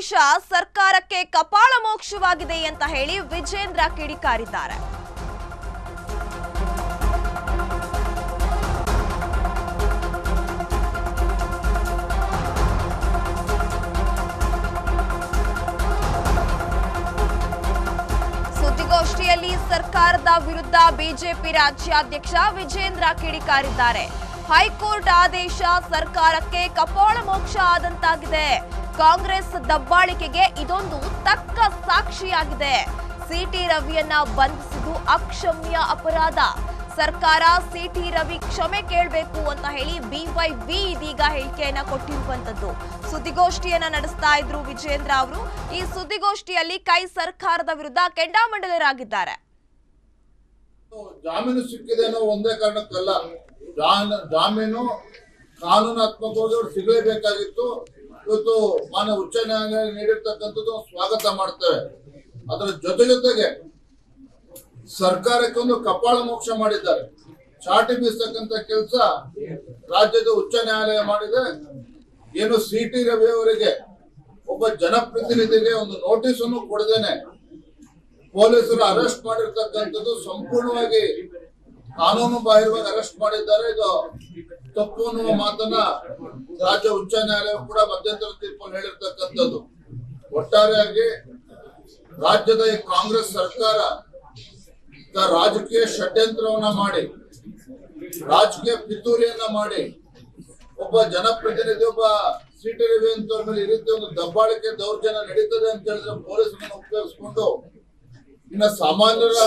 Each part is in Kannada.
ಆದೇಶ ಸರ್ಕಾರಕ್ಕೆ ಕಪಾಳ ಮೋಕ್ಷವಾಗಿದೆ ಅಂತ ಹೇಳಿ ವಿಜೇಂದ್ರ ಕಿಡಿಕಾರಿದ್ದಾರೆ. ಸುದ್ದಿಗೋಷ್ಠಿಯಲ್ಲಿ ಸರ್ಕಾರದ ವಿರುದ್ಧ ಬಿಜೆಪಿ ರಾಜ್ಯಾಧ್ಯಕ್ಷ ವಿಜೇಂದ್ರ ಕಿಡಿಕಾರಿದ್ದಾರೆ. ಹೈಕೋರ್ಟ್ ಆದೇಶ ಸರ್ಕಾರಕ್ಕೆ ಕಪಾಳ ಮೋಕ್ಷ ಆದಂತಾಗಿದೆ. ಕಾಂಗ್ರೆಸ್ ದಬ್ಬಾಳಿಕೆಗೆ ಇದೊಂದು ತಕ್ಕ ಸಾಕ್ಷಿಯಾಗಿದೆ. ಸಿಟಿ ರವಿಯನ್ನ ಬಂಧಿಸಿದ್ದು ಅಕ್ಷಮ್ಯ ಅಪರಾಧ. ಸರ್ಕಾರ ಸಿಟಿ ರವಿ ಕ್ಷಮೆ ಕೇಳಬೇಕು ಅಂತ ಹೇಳಿ ಬಿವೈವಿ ಇದೀಗ ಹೇಳಿಕೆಯನ್ನ ಕೊಟ್ಟಿರುವಂತದ್ದು. ಸುದ್ದಿಗೋಷ್ಠಿಯನ್ನ ನಡೆಸ್ತಾ ಇದ್ರು ವಿಜೇಂದ್ರ ಅವರು. ಈ ಸುದ್ದಿಗೋಷ್ಠಿಯಲ್ಲಿ ಕೈ ಸರ್ಕಾರದ ವಿರುದ್ಧ ಕೆಂಡಾಮಂಡಲರಾಗಿದ್ದಾರೆ. ಜಾಮೀನು ಸಿಕ್ಕಿದೆ ಅನ್ನೋ ಒಂದೇ ಕಾರಣಕ್ಕಲ್ಲ, ಜಾಮೀನು ಕಾನೂನಾತ್ಮಕವಾಗಿ ಅವ್ರು ಸಿಗಲೇಬೇಕಾಗಿತ್ತು. ಇವತ್ತು ಮಾನ್ಯ ಉಚ್ಚ ನ್ಯಾಯಾಲಯ ನೀಡಿರ್ತಕ್ಕಂಥದ್ದು ಸ್ವಾಗತ ಮಾಡ್ತೇವೆ. ಅದರ ಜೊತೆಗೆ ಸರ್ಕಾರಕ್ಕೆ ಒಂದು ಕಪಾಳ ಮೋಕ್ಷ ಮಾಡಿದ್ದಾರೆ. ಚಾಟಿ ಬೀಸ್ತಕ್ಕಂಥ ಕೆಲಸ ರಾಜ್ಯದ ಉಚ್ಚ ನ್ಯಾಯಾಲಯ ಮಾಡಿದೆ. ಏನು ಸಿಟಿ ರವಿ ಅವರಿಗೆ ಒಬ್ಬ ಜನಪ್ರತಿನಿಧಿಗೆ ಒಂದು ನೋಟಿಸ್ ಅನ್ನು ಕೊಡದೇನೆ ಪೊಲೀಸರು ಅರೆಸ್ಟ್ ಮಾಡಿರ್ತಕ್ಕಂಥದ್ದು ಸಂಪೂರ್ಣವಾಗಿ ಕಾನೂನು ಬಾಹಿರವಾಗಿ ಅರೆಸ್ಟ್ ಮಾಡಿದ್ದಾರೆ. ಇದು ತಪ್ಪು ಅನ್ನುವ ಮಾತನ್ನ ರಾಜ್ಯ ಉಚ್ಚ ನ್ಯಾಯಾಲಯ ಕೂಡ ಮಧ್ಯಂತರ ತೀರ್ಪನ್ನು ಹೇಳಿರ್ತಕ್ಕಂಥದ್ದು. ಒಟ್ಟಾರೆಯಾಗಿ ರಾಜ್ಯದ ಈ ಕಾಂಗ್ರೆಸ್ ಸರ್ಕಾರ ರಾಜಕೀಯ ಷಡ್ಯಂತ್ರವನ್ನ ಮಾಡಿ, ರಾಜಕೀಯ ಪಿತೂರಿಯನ್ನ ಮಾಡಿ, ಒಬ್ಬ ಜನಪ್ರತಿನಿಧಿ ಒಬ್ಬ ಸಿಟಿ ರವಿ ಅಂತವ್ರ ಮೇಲೆ ಈ ರೀತಿ ಒಂದು ದಬ್ಬಾಳಿಕೆ ದೌರ್ಜನ್ಯ ನಡೀತದೆ ಅಂತ ಹೇಳಿದ್ರೆ ಪೊಲೀಸರನ್ನು ಉಪಯೋಗಿಸ್ಕೊಂಡು ಇನ್ನ ಸಾಮಾನ್ಯರ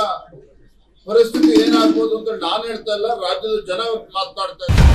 ಪರಿಸ್ಥಿತಿ ಏನಾಗ್ಬೋದು ಅಂತ ನಾನು ಹೇಳ್ತಾ ಇಲ್ಲ, ರಾಜ್ಯದ ಜನ ಮಾತನಾಡ್ತಾ ಇದ್ದಾರೆ.